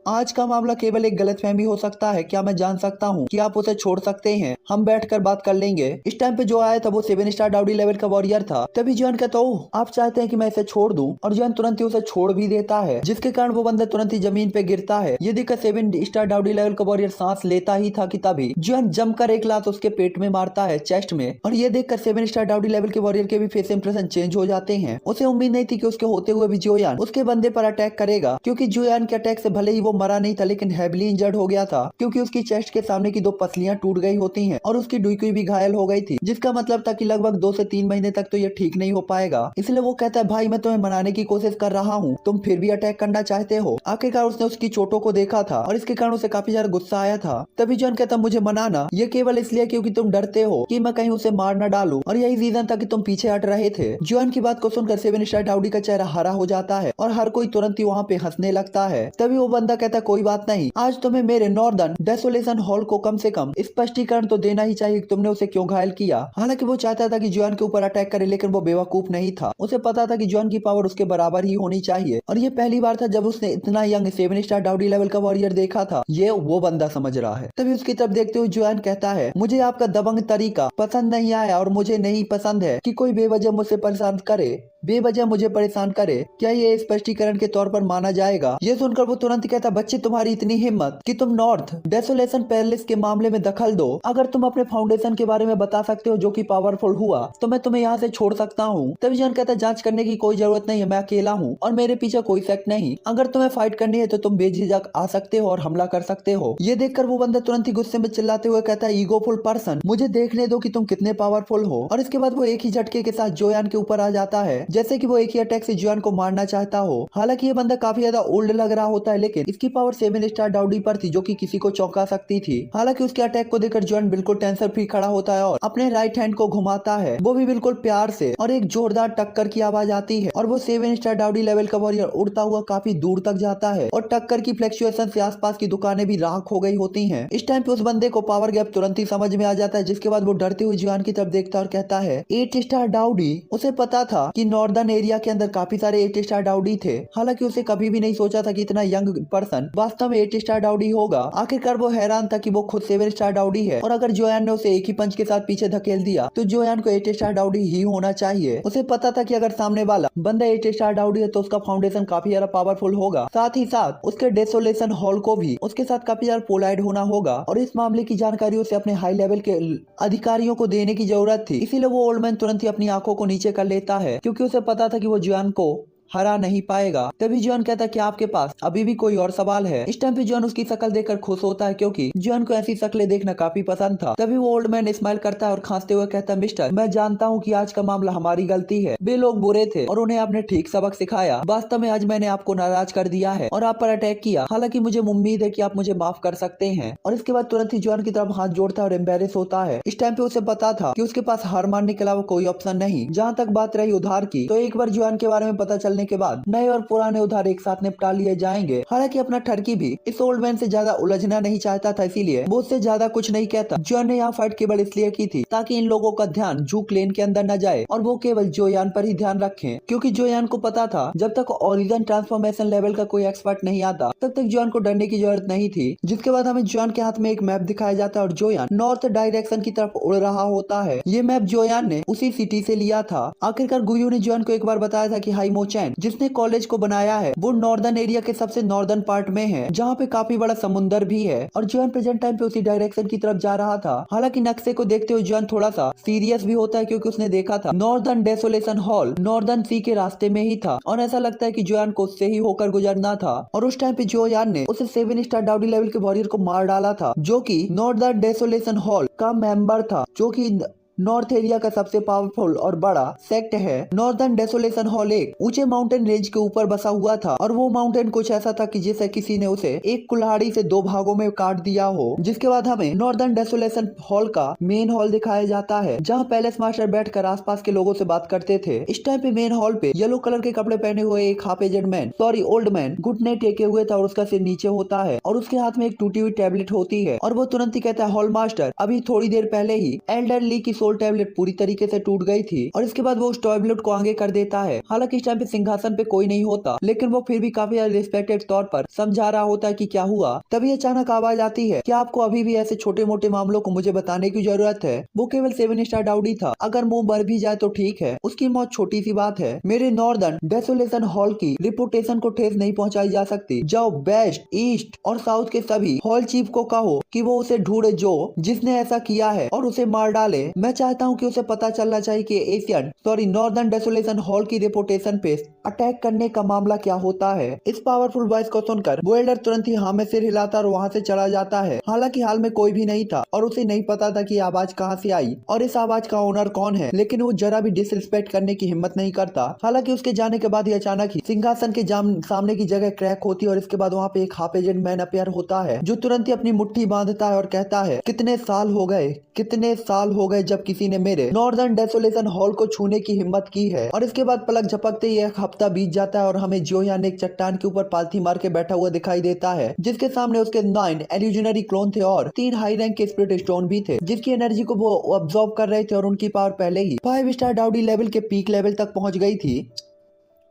आज का मामला केवल एक गलतफहमी हो सकता है, क्या मैं जान सकता हूँ कि आप उसे छोड़ सकते हैं, हम बैठकर बात कर लेंगे। इस टाइम पे जो आया था वो 7 स्टार डाउडी लेवल का वॉरियर था। तभी जोयान कहता ओह आप चाहते हैं कि मैं इसे छोड़ दूं, और जोयान तुरंत ही उसे छोड़ भी देता है जिसके कारण वो बंदा तुरंत ही जमीन पे गिरता है। ये देखकर 7 स्टार डाउडी लेवल का वॉरियर सांस लेता ही था कि तभी जोयान जमकर एक लात उसके पेट में मारता है, चेस्ट में। और ये देखकर 7 स्टार डाउडी लेवल के वॉरियर के भी फेस इंप्रेशन चेंज हो जाते हैं। उसे उम्मीद नहीं थी कि उसके होते हुए भी जोयान उसके बंदे पर अटैक करेगा, क्योंकि जोयान के अटैक से भले ही वो मरा नहीं था लेकिन हेवली इंजर्ड हो गया था, क्योंकि उसकी चेस्ट के सामने की 2 पसलियां टूट गई होती हैं और उसकी डुईक्यू भी घायल हो गई थी, जिसका मतलब था कि लगभग 2 से 3 महीने तक तो ये ठीक नहीं हो पाएगा। इसलिए वो कहता है भाई मैं तुम्हें मनाने की कोशिश कर रहा हूँ, तुम फिर भी अटैक करना चाहते हो। आखिरकार उसने उसकी चोटों को देखा था और इसके कारण उसे काफी ज्यादा गुस्सा आया था। तभी जोयान कहता मुझे मनाना ये केवल इसलिए क्योंकि तुम डरते हो कि मैं कहीं उसे मार न डालूं, और यही रीजन था कि तुम पीछे हट रहे थे। जोयान की बात को सुनकर 7 स्टार डाउडी का चेहरा हरा हो जाता है और हर कोई तुरंत ही वहाँ पे हंसने लगता है। तभी वो बंदा कहता कोई बात नहीं, आज तुम्हें मेरे नॉर्दर्न डेसोलेशन हॉल को कम से कम स्पष्टीकरण तो देना ही चाहिए कि तुमने उसे क्यों घायल किया। हालांकि वो चाहता था कि जोयान के ऊपर अटैक करे, लेकिन वो बेवकूफ नहीं था। उसे पता था कि जोयान की पावर उसके बराबर ही होनी चाहिए, और ये पहली बार था जब उसने इतना यंग 7 स्टार डाउडी लेवल का वॉरियर देखा था। ये वो बंदा समझ रहा है। तभी उसकी तरफ देखते हुए जोयान कहता है मुझे आपका दबंग तरीका पसंद नहीं आया, और मुझे नहीं पसंद है कि कोई बेवजह मुझसे परेशान करे, बेवजह मुझे परेशान करे। क्या ये स्पष्टीकरण के तौर पर माना जाएगा? ये सुनकर वो तुरंत कहता बच्चे तुम्हारी इतनी हिम्मत कि तुम नॉर्थ डेसोलेशन पैलेस के मामले में दखल दो। अगर तुम अपने फाउंडेशन के बारे में बता सकते हो जो कि पावरफुल हुआ तो मैं तुम्हें यहाँ से छोड़ सकता हूँ। तभी जोयान कहता जांच करने की कोई जरूरत नहीं है, मैं अकेला हूँ और मेरे पीछे कोई सेक्ट नहीं। अगर तुम्हें फाइट करनी है तो तुम बेझिझक आ सकते हो और हमला कर सकते हो। ये देखकर वो बंदा तुरंत ही गुस्से में चिल्लाते हुए कहता है ईगोफुल पर्सन, मुझे देखने दो कि तुम कितने पावरफुल हो। और इसके बाद वो एक ही झटके के साथ जोयान के ऊपर आ जाता है, जैसे कि वो एक ही अटैक से जोयान को मारना चाहता हो। हालांकि ये बंदा काफी ज्यादा ओल्ड लग रहा होता है, लेकिन इसकी पावर 7 स्टार डाउडी पर थी जो कि किसी को चौंका सकती थी। हालांकि उसके अटैक को देखकर जोयान बिल्कुल टेंशन फ्री खड़ा होता है और अपने राइट हैंड को घुमाता है, वो भी बिल्कुल प्यार से, और एक जोरदार टक्कर की आवाज आती है और वो 7 स्टार डाउडी लेवल का वॉरियर उड़ता हुआ काफी दूर तक जाता है और टक्कर की फ्लक्चुएशन से आसपास की दुकानें भी राख हो गई होती हैं। इस टाइम पे उस बंदे को पावर गैप तुरंत ही समझ में आ जाता है, जिसके बाद वो डरते हुए जोयान की तरफ देखता है और कहता है 8 स्टार डाउडी। उसे पता था कि नॉर्दर्न एरिया के अंदर काफी सारे 8 स्टार डाउडी थे। हालांकि उसे कभी भी नहीं सोचा था कि इतना यंग पर्सन वास्तव में 8 स्टार डाउडी होगा। आखिरकार वो हैरान था कि वो खुद 7 स्टार डाउडी है और अगर जोयान ने उसे एक ही पंच के साथ पीछे धकेल दिया तो जोयान को 8 स्टार डाउडी ही होना चाहिए। उसे पता था कि अगर सामने वाला बंदा 8 स्टार डाउडी है तो उसका फाउंडेशन काफी ज्यादा पावरफुल होगा, साथ ही साथ उसके डेसोलेशन हॉल को भी उसके साथ काफी ज्यादा पोलाइड होना होगा और इस मामले की जानकारी उसे अपने हाई लेवल के अधिकारियों को देने की जरूरत थी। इसीलिए वो ओल्ड मैन तुरंत ही अपनी आंखों को नीचे कर लेता है क्योंकि उसे पता था कि वो जोयान को हरा नहीं पाएगा। तभी जॉन कहता है कि आपके पास अभी भी कोई और सवाल है। इस टाइम पे जॉन उसकी शक्ल देखकर खुश होता है क्योंकि जॉन को ऐसी शक्लें देखना काफी पसंद था। तभी वो ओल्ड मैन स्माइल करता है और खांसते हुए कहता है, मिस्टर मैं जानता हूँ कि आज का मामला हमारी गलती है। वे लोग बुरे थे और उन्हें आपने ठीक सबक सिखाया। वास्तव में आज मैंने आपको नाराज कर दिया है और आप पर अटैक किया। हालांकि मुझे उम्मीद है कि आप मुझे माफ कर सकते हैं। और इसके बाद तुरंत ही जॉन की तरफ हाथ जोड़ता है और एम्बेरेस होता है। इस टाइम पे उसे पता था कि उसके पास हार मानने के अलावा कोई ऑप्शन नहीं। जहाँ तक बात रही उधार की, तो एक बार जॉन के बारे में पता चलने के बाद नए और पुराने उधार एक साथ निपटा लिए जाएंगे। हालांकि अपना ठरकी भी इस ओल्ड मैन से ज्यादा उलझना नहीं चाहता था, इसीलिए वो उससे ज्यादा कुछ नहीं कहता। जॉन ने यहाँ फाइट केवल इसलिए की थी ताकि इन लोगों का ध्यान जूक लेन के अंदर न जाए और वो केवल जोयान पर ही ध्यान रखें, क्योंकि जोयान को पता था जब तक ओरिजिन ट्रांसफॉर्मेशन लेवल का कोई एक्सपर्ट नहीं आता तब तक जॉन को डरने की जरूरत नहीं थी। जिसके बाद हमें जॉन के हाथ में एक मैप दिखाया जाता है और जोयान नॉर्थ डायरेक्शन की तरफ उड़ रहा होता है। ये मैप जोयान ने उसी सिटी से लिया था। आखिरकार गुयू ने जॉन को एक बार बताया था कि हाई मोचैन जिसने कॉलेज को बनाया है वो नॉर्दर्न एरिया के सबसे नॉर्दर्न पार्ट में है, जहाँ पे काफी बड़ा समुंदर भी है। और जॉन प्रेजेंट टाइम पे उसी डायरेक्शन की तरफ जा रहा था। हालांकि नक्शे को देखते हुए जॉन थोड़ा सा सीरियस भी होता है क्योंकि उसने देखा था नॉर्दर्न डेसोलेशन हॉल नॉर्दर्न सी के रास्ते में ही था और ऐसा लगता है कि जॉन को उससे ही होकर गुजरना था। और उस टाइम पे जोयान ने उसे 7 स्टार डाउडी लेवल के वॉरियर को मार डाला था जो कि नॉर्दर्न डेसोलेशन हॉल का मेंबर था, जो कि नॉर्थ एरिया का सबसे पावरफुल और बड़ा सेक्ट है। नॉर्दर्न डेसोलेशन हॉल एक ऊंचे माउंटेन रेंज के ऊपर बसा हुआ था और वो माउंटेन कुछ ऐसा था कि जैसे किसी ने उसे एक कुल्हाड़ी से 2 भागों में काट दिया हो। जिसके बाद हमें नॉर्दर्न डेसोलेशन हॉल का मेन हॉल दिखाया जाता है, जहाँ पैलेस मास्टर बैठकर आसपास के लोगों से बात करते थे। इस टाइम पे मेन हॉल पे येलो कलर के कपड़े पहने हुए एक half aged man old man घुटने टेके हुए था और उसका सिर नीचे होता है और उसके हाथ में एक टूटी हुई टैबलेट होती है और वो तुरंत ही कहता है, हॉल मास्टर अभी थोड़ी देर पहले ही एल्डर ली की सोल टैबलेट पूरी तरीके से टूट गई थी। और इसके बाद वो उस टैबलेट को आगे कर देता है। हालांकि इस टाइम पे सिंहासन पे कोई नहीं होता, लेकिन वो फिर भी काफी रिस्पेक्टेड तौर पर समझा रहा होता है कि क्या हुआ। तभी अचानक आवाज आती है कि आपको अभी भी ऐसे छोटे मोटे मामलों को मुझे बताने की जरूरत है। वो केवल 7 स्टार डाउडी था, अगर मुंह मर भी जाए तो ठीक है, उसकी मौत छोटी सी बात है। मेरे नॉर्दर्न डेसोलेशन हॉल की रिपुटेशन को ठेस नहीं पहुंचाई जा सकती। जाओ वेस्ट, ईस्ट और साउथ के सभी हॉल चीफ को कहो कि वो उसे ढूंढे जो जिसने ऐसा किया है और उसे मार डाले। मैं चाहता हूँ कि उसे पता चलना चाहिए कि नॉर्दर्न डेसोलेशन हॉल की रेपुटेशन पे अटैक करने का मामला क्या होता है। इस पावरफुल वॉइस को सुनकर बोल्डर तुरंत ही हाँ में सिर हिलाता और वहाँ से चला जाता है। हालांकि हाल में कोई भी नहीं था और उसे नहीं पता था कि आवाज कहाँ से आई और इस आवाज का ओनर कौन है, लेकिन वो जरा भी डिसरिस्पेक्ट करने की हिम्मत नहीं करता। हालांकि उसके जाने के बाद ही अचानक ही सिंहासन के सामने की जगह क्रैक होती है और इसके बाद वहाँ पे एक हाफ एजेड मैन अपियर होता है जो तुरंत ही अपनी मुट्ठी बांधता है और कहता है, कितने साल हो गए जब किसी ने मेरे नॉर्दर्न डेसोलेशन हॉल को छूने की हिम्मत की है। और इसके बाद पलक झपकते ही एक हफ्ता बीत जाता है और हमें जोयान एक चट्टान के ऊपर पालथी मार के बैठा हुआ दिखाई देता है, जिसके सामने उसके 9 एल्यूजनरी क्लोन थे और 3 हाई रैंक के स्पिरिट स्टोन भी थे, जिसकी एनर्जी को वो अब्सॉर्ब कर रहे थे और उनकी पावर पहले ही 5 स्टार डाउडी लेवल के पीक लेवल तक पहुंच गई थी,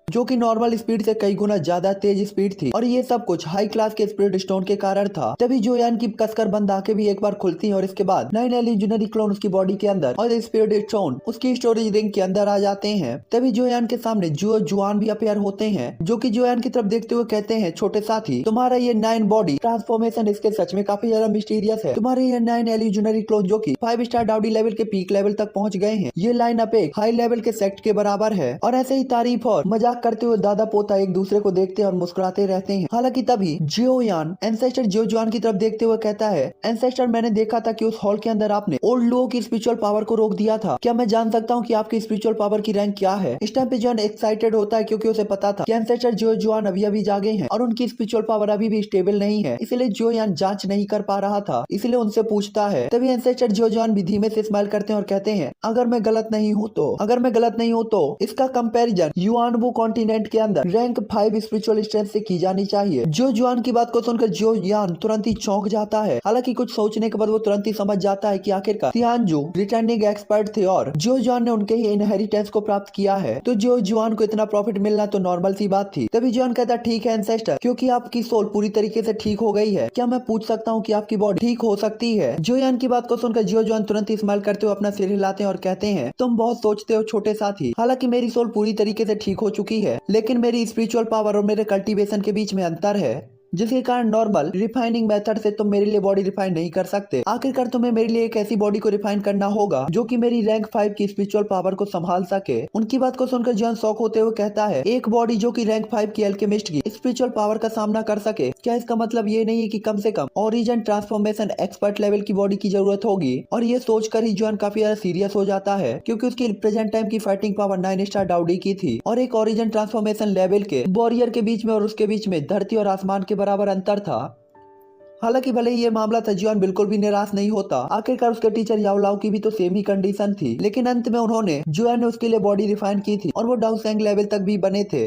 जो कि नॉर्मल स्पीड से कई गुना ज्यादा तेज स्पीड थी। और ये सब कुछ हाई क्लास के स्पिरिट स्टोन के कारण था। तभी जोयान की कसकर बंद आंखें भी एक बार खुलती हैं और इसके बाद 9 एल्यूजनरी क्लोन उसकी बॉडी के अंदर और स्पिरिट स्टोन उसकी स्टोरेज रिंग के अंदर आ जाते हैं। तभी जोयान के सामने जुआन भी अपेयर होते हैं, जो कि जोयान की तरफ देखते हुए कहते हैं, छोटे साथी तुम्हारा ये 9 बॉडी ट्रांसफॉर्मेशन इसके सच में काफी ज्यादा मिस्टीरियस है। तुम्हारे ये 9 एल्यूजनरी क्लोन जो की 5 स्टार डाउडी लेवल के पीक लेवल तक पहुंच गए हैं, ये लाइन अप एक हाई लेवल के सेक्ट के बराबर है। और ऐसे ही तारीफ और मजाक करते हुए दादा पोता एक दूसरे को देखते और मुस्कुराते रहते हैं। हालांकि तभी जोयान एंसेस्टर जोजुआन की तरफ देखते हुए कहता है, एंसेस्टर मैंने देखा था कि उस हॉल के अंदर आपने ओल्ड लोगों की स्पिरिचुअल पावर को रोक दिया था। क्या मैं जान सकता हूँ कि आपकी स्पिरिचुअल पावर की रैंक क्या है? इस टाइम पे जॉन एक्साइटेड होता है क्योंकि उसे पता था कि एंसेस्टर जोजुआन अभी अभी जागे हैं और उनकी स्पिरिचुअल पावर अभी भी स्टेबल नहीं है, इसलिए जोयान जांच नहीं कर पा रहा था, इसलिए उनसे पूछता है। तभी एंसेस्टर जोजुआन भी धीमे से स्माइल करते हैं और कहते हैं, अगर मैं गलत नहीं हूँ तो इसका कंपैरिजन युआनबू कॉन्टिनेंट के अंदर रैंक 5 स्पिरिचुअल स्ट्रेंथ से की जानी चाहिए। जो जुआन की बात को सुनकर जो यान तुरंत ही चौंक जाता है। हालांकि कुछ सोचने के बाद वो तुरंत ही समझ जाता है कि आखिरकार तियानजू रिटर्निंग एक्सपर्ट थे और जो जुआन ने उनके ही इनहेरिटेंस को प्राप्त किया है, तो जो जुआन को इतना प्रॉफिट मिलना तो नॉर्मल सी बात थी। तभी जुआन कहता ठीक है एंसेस्टर, क्योंकि आपकी सोल पूरी तरीके से ठीक हो गई है, क्या मैं पूछ सकता हूँ कि आपकी बॉडी ठीक हो सकती है? जो यान की बात को सुनकर जो जुआन तुरंत ही स्माइल करते हुए अपना सिर हिलाते हैं और कहते हैं तुम बहुत सोचते हो छोटे साथी। हालांकि मेरी सोल पूरी तरीके से ठीक हो चुकी है, लेकिन मेरी स्पिरिचुअल पावर और मेरे कल्टीवेशन के बीच में अंतर है, जिसके कारण नॉर्मल रिफाइनिंग मेथड से तुम मेरे लिए बॉडी रिफाइन नहीं कर सकते। आखिरकार तुम्हें मेरे लिए एक ऐसी बॉडी को रिफाइन करना होगा जो कि मेरी रैंक 5 की स्पिरिचुअल पावर को संभाल सके। उनकी बात को सुनकर जॉन शॉक होते हुए कहता है एक बॉडी जो कि रैंक 5 की एल्केमिस्ट की स्पिरिचुअल पावर का सामना कर सके, क्या इसका मतलब ये नहीं है कि कम से कम ओरिजिन ट्रांसफॉर्मेशन एक्सपर्ट लेवल की बॉडी की जरूरत होगी? और ये सोचकर ही जॉन काफी ज्यादा सीरियस हो जाता है, क्योंकि उसकी प्रेजेंट टाइम की फाइटिंग पावर 9 स्टार डाउडी की थी और एक ओरिजिन ट्रांसफॉर्मेशन लेवल के वॉरियर के बीच में और उसके बीच में धरती और आसमान के बराबर अंतर था। हालांकि भले ही ये मामला था, जुआन बिल्कुल भी निराश नहीं होता। आखिरकार उसके टीचर याओ लाओ की भी तो सेम ही कंडीशन थी, लेकिन अंत में उन्होंने जुआन ने उसके लिए बॉडी रिफाइन की थी और वो डाउसेंग लेवल तक भी बने थे।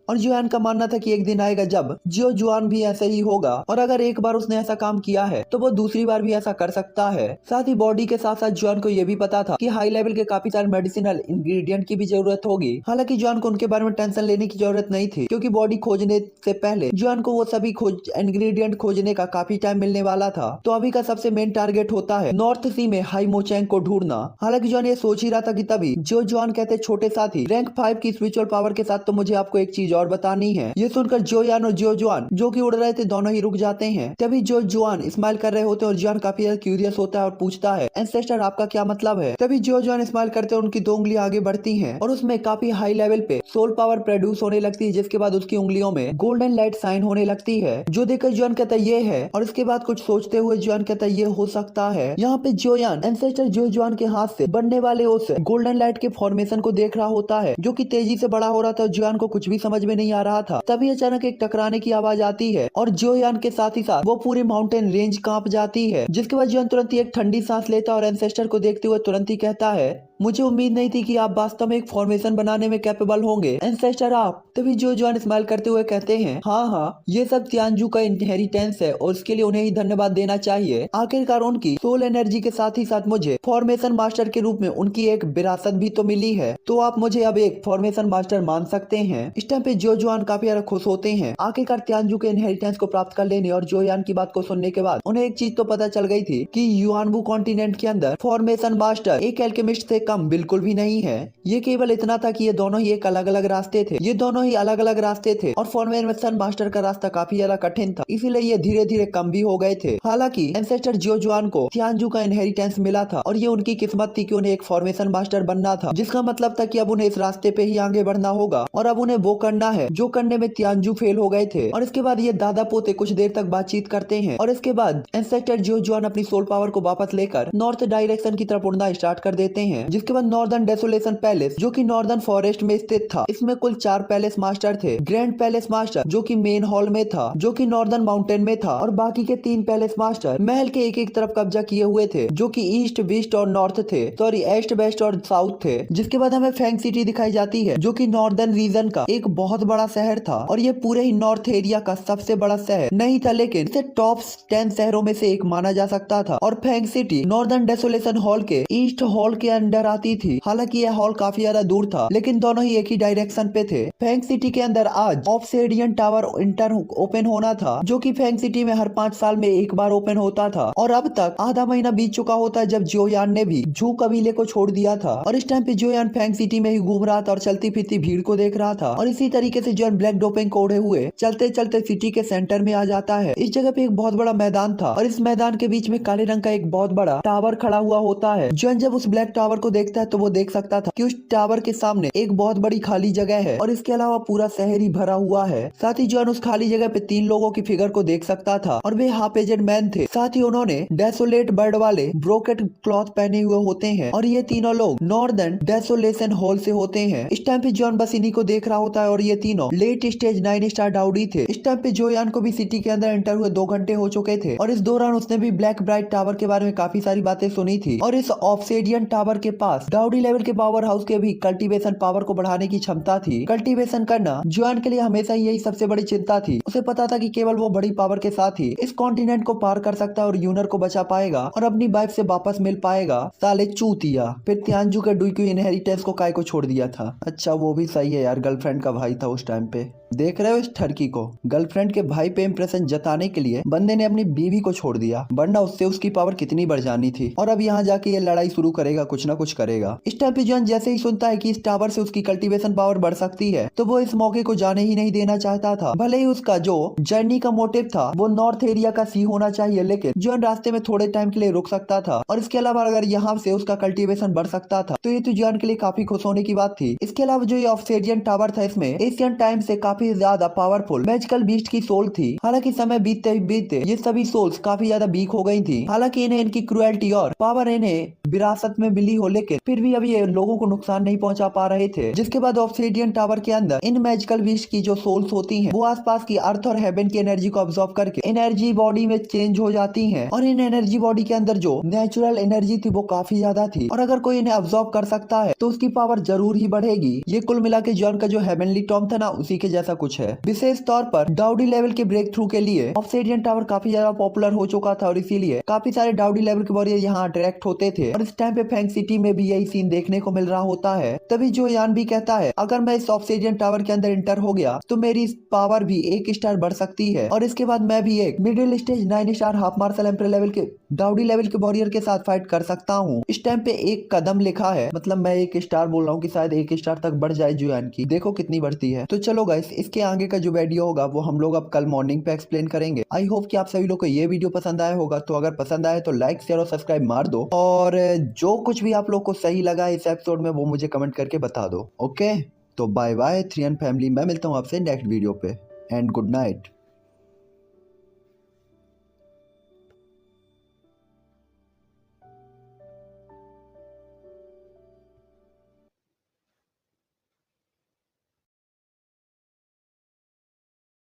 और जुआन का मानना था कि एक दिन आएगा जब जो जुआन भी ऐसे ही होगा, और अगर एक बार उसने ऐसा काम किया है तो वो दूसरी बार भी ऐसा कर सकता है। साथ ही बॉडी के साथ साथ जुआन को ये भी पता था कि हाई लेवल के काफी सारे मेडिसिनल इंग्रेडिएंट की भी जरूरत होगी। हालांकि जुआन को उनके बारे में टेंशन लेने की जरूरत नहीं थी, क्योंकि बॉडी खोजने से पहले जुआन को वो सभी इंग्रेडिएंट खोजने का काफी टाइम मिलने वाला था। तो अभी का सबसे मेन टारगेट होता है नॉर्थ सी में हाई मोचैंग को ढूंढना। हालांकि जुआन ये सोच ही रहा था कि तभी जो जुआन कहते छोटे साथी रैंक 5 की स्पिरिचुअल पावर के साथ तो मुझे आपको एक चीज और बतानी है। ये सुनकर जो यान और जो जुआन जो कि उड़ रहे थे दोनों ही रुक जाते हैं। तभी जो जुआन स्माइल कर रहे होते हैं और जुआन काफी ज्यादा क्यूरियस होता है और पूछता है एंसेस्टर आपका क्या मतलब है? तभी जो जुआन स्माइल करते हैं उनकी 2 उंगलियां आगे बढ़ती हैं और उसमें काफी हाई लेवल पे सोल पावर प्रोड्यूस होने लगती है, जिसके बाद उसकी उंगलियों में गोल्डन लाइट साइन होने लगती है। जो देखकर जुआन कहता है ये है, और इसके बाद कुछ सोचते हुए जुआन कहता है ये हो सकता है। यहाँ पे जो यान एंसेस्टर जो जुआन के हाथ से बनने वाले उस गोल्डन लाइट के फॉर्मेशन को देख रहा होता है, जो की तेजी से बड़ा हो रहा था। जुआन को कुछ भी समझ में नहीं आ रहा था। तभी अचानक एक टकराने की आवाज आती है और जोयान के साथ ही साथ वो पूरी माउंटेन रेंज कांप जाती है, जिसके बाद जोयान तुरंत ही एक ठंडी सांस लेता है और एंसेस्टर को देखते हुए तुरंत ही कहता है मुझे उम्मीद नहीं थी कि आप वास्तव में एक फॉर्मेशन बनाने में कैपेबल होंगे एंसेस्टर आप। तभी जो जुआन स्माइल करते हुए कहते हैं हाँ ये सब तियानजू का इनहेरिटेंस है और उसके लिए उन्हें ही धन्यवाद देना चाहिए। आखिरकार उनकी सोल एनर्जी के साथ ही साथ मुझे फॉर्मेशन मास्टर के रूप में उनकी एक विरासत भी तो मिली है, तो आप मुझे अब एक फॉर्मेशन मास्टर मान सकते हैं। इस टाइम पे जो जुआन काफी ज्यादा खुश होते हैं आखिरकार तियानजू के इनहेरिटेंस को प्राप्त कर लेने, और जोयान की बात को सुनने के बाद उन्हें एक चीज तो पता चल गई थी कि युआनबू कॉन्टिनेंट के अंदर फॉर्मेशन मास्टर एक एल्केमिस्ट से कम बिल्कुल भी नहीं है। ये केवल इतना था कि ये दोनों ही एक अलग अलग रास्ते थे, ये दोनों ही अलग अलग रास्ते थे और फॉर्मेशन मास्टर का रास्ता काफी ज्यादा कठिन था, इसीलिए ये धीरे धीरे कम भी हो गए थे। हालांकि एंसेस्टर जो जुआन को तियानजू का इनहेरिटेंस मिला था और ये उनकी किस्मत थी कि उन्हें एक फॉर्मेशन मास्टर बनना था, जिसका मतलब था कि अब उन्हें इस रास्ते पे ही आगे बढ़ना होगा और अब उन्हें वो करना है जो करने में तियानजू फेल हो गए थे। और इसके बाद ये दादा पोते कुछ देर तक बातचीत करते हैं और इसके बाद एंसेस्टर जो जुआन अपनी सोल पावर को वापस लेकर नॉर्थ डायरेक्शन की तरफ उड़ना स्टार्ट कर देते हैं, जिसके बाद नॉर्दर्न डेसोलेशन पैलेस जो कि नॉर्दर्न फॉरेस्ट में स्थित था, इसमें कुल 4 पैलेस मास्टर थे। ग्रैंड पैलेस मास्टर जो कि मेन हॉल में था, जो कि नॉर्दर्न माउंटेन में था, और बाकी के 3 पैलेस मास्टर महल के एक एक तरफ कब्जा किए हुए थे, जो कि ईस्ट वेस्ट और नॉर्थ थे, सॉरी ईस्ट वेस्ट और साउथ थे। जिसके बाद हमें फैंग सिटी दिखाई जाती है, जो कि नॉर्दर्न रीजन का एक बहुत बड़ा शहर था और ये पूरे ही नॉर्थ एरिया का सबसे बड़ा शहर नहीं था, लेकिन इसे टॉप 10 शहरों में से एक माना जा सकता था। और Fang city northern desolation hall के ईस्ट हॉल के अंडर आती थी। हालांकि यह हॉल काफी ज्यादा दूर था, लेकिन दोनों ही एक ही डायरेक्शन पे थे। फैंग सिटी के अंदर आज ऑब्सिडियन टावर इंटर ओपन होना था, जो कि फैंग सिटी में हर 5 साल में एक बार ओपन होता था, और अब तक आधा महीना बीत चुका होता है जब जोयान ने भी जू कबीले को छोड़ दिया था। और इस टाइम पे जोयान फैंग सिटी में ही घूम रहा था और चलती फिरती भीड़ को देख रहा था। और इसी तरीके से जोयान ब्लैक डोपिंग को ओढ़े हुए चलते चलते सिटी के सेंटर में आ जाता है। इस जगह पे एक बहुत बड़ा मैदान था और इस मैदान के बीच में काले रंग का एक बहुत बड़ा टावर खड़ा हुआ होता है। जोयान जब उस ब्लैक टावर को देखता है तो वो देख सकता था कि उस टावर के सामने एक बहुत बड़ी खाली जगह है और इसके अलावा पूरा शहर ही भरा हुआ है। साथ ही जोयान उस खाली जगह पे 3 लोगों की फिगर को देख सकता था और वे हाफ एजेड मैन थे। साथ ही उन्होंने डेसोलेट बर्ड वाले ब्रोकेट क्लॉथ पहने हुए होते हैं और ये तीनों लोग नॉर्दर्न डेसोलेशन हॉल से होते हैं। इस टाइम पे जोयान बस इन्हीं को देख रहा होता है और ये तीनों लेट स्टेज 9 स्टार डाउडी थे। इस टाइम पे जोयान को भी सिटी के अंदर एंटर हुए 2 घंटे हो चुके थे और इस दौरान उसने भी ब्लैक ब्राइट टावर के बारे में काफी सारी बातें सुनी थी और इस ऑब्सिडियन टावर के पास डाउडी लेवल के पावर हाउस के भी कल्टीवेशन पावर को बढ़ाने की क्षमता थी। कल्टीवेशन करना जुआन के लिए हमेशा यही सबसे बड़ी चिंता थी। उसे पता था कि केवल वो बड़ी पावर के साथ ही इस कॉन्टिनेंट को पार कर सकता है और यूनर को बचा पाएगा और अपनी वाइफ से वापस मिल पाएगा। साले चूतिया। फिर त्यांजू के डुई की इनहेरिटेंस को काय को छोड़ दिया था। अच्छा वो भी सही है यार, गर्लफ्रेंड का भाई था उस टाइम पे। देख रहे हो इस ठरकी को, गर्लफ्रेंड के भाई पे इंप्रेशन जताने के लिए बंदे ने अपनी बीवी को छोड़ दिया, वरना उससे उसकी पावर कितनी बढ़ जानी थी। और अब यहाँ जाके ये लड़ाई शुरू करेगा, कुछ ना कुछ करेगा। इस टाइम पे जॉन जैसे ही सुनता है कि इस टावर से उसकी कल्टीवेशन पावर बढ़ सकती है तो वो इस मौके को जाने ही नहीं देना चाहता था। भले ही उसका जो जर्नी का मोटिव था वो नॉर्थ एरिया का सी होना चाहिए, लेकिन जॉन रास्ते में थोड़े टाइम के लिए रुक सकता था और इसके अलावा अगर यहाँ से उसका कल्टीवेशन बढ़ सकता था तो ये तो जॉन के लिए काफी खुश होने की बात थी। इसके अलावा जो ये ऑब्सिडियन टावर था इसमें एशियन टाइम से काफी ज्यादा पावरफुल मैजिकल बीस्ट की सोल थी। हालांकि समय बीतते बीतते ये सभी सोल्स काफी ज्यादा वीक हो गई थी। हालांकि इन्हें इनकी क्रुएल्टी और पावर इन्हें विरासत में मिली हो, लेकिन फिर भी अभी ये लोगों को नुकसान नहीं पहुंचा पा रहे थे। जिसके बाद ऑब्सिडियन टावर के अंदर इन मैजिकल बीस्ट की जो सोल्स होती हैं वो आसपास की अर्थ और हेवन की एनर्जी को अब्सॉर्ब करके एनर्जी बॉडी में चेंज हो जाती हैं और इन एनर्जी बॉडी के अंदर जो नेचुरल एनर्जी थी वो काफी ज्यादा थी और अगर कोई इन्हें अब्सॉर्ब कर सकता है तो उसकी पावर जरूर ही बढ़ेगी। ये कुल मिला के जॉन का जो हेवनली टॉम था ना उसी के जैसा कुछ है। विशेष तौर पर डाउडी लेवल के ब्रेक थ्रू के लिए ऑब्सिडियन टावर काफी ज्यादा पॉपुलर हो चुका था और इसीलिए काफी सारे डाउडी लेवल के वॉरियर यहाँ अट्रैक्ट होते थे और इस टाइम पे फैंग सिटी में भी यही सीन देखने को मिल रहा होता है। तभी जो यान भी कहता है अगर मैं इस ऑब्सिडियन टावर के अंदर इंटर हो गया तो मेरी पावर भी 1 स्टार बढ़ सकती है और इसके बाद मैं भी एक middle stage 9 star half martial emperor level के डाउडी लेवल के वॉरियर के साथ फाइट कर सकता हूँ। इस टाइम पे 1 कदम लिखा है, मतलब मैं 1 स्टार बोल रहा हूँ कि शायद 1 स्टार तक बढ़ जाए जुआन की। देखो कितनी बढ़ती है। तो चलो गाइस, इसके आगे का जो वीडियो होगा वो हम लोग अब कल मॉर्निंग पे एक्सप्लेन करेंगे। आई होप कि आप सभी लोग को ये वीडियो पसंद आया होगा। तो अगर पसंद आए तो लाइक शेयर और सब्सक्राइब मार दो और जो कुछ भी आप लोग को सही लगा इस एपिसोड में वो मुझे कमेंट करके बता दो। ओके, तो बाय बाय 3N फैमिली, मैं मिलता हूँ आपसे नेक्स्ट वीडियो पे एंड गुड नाइट।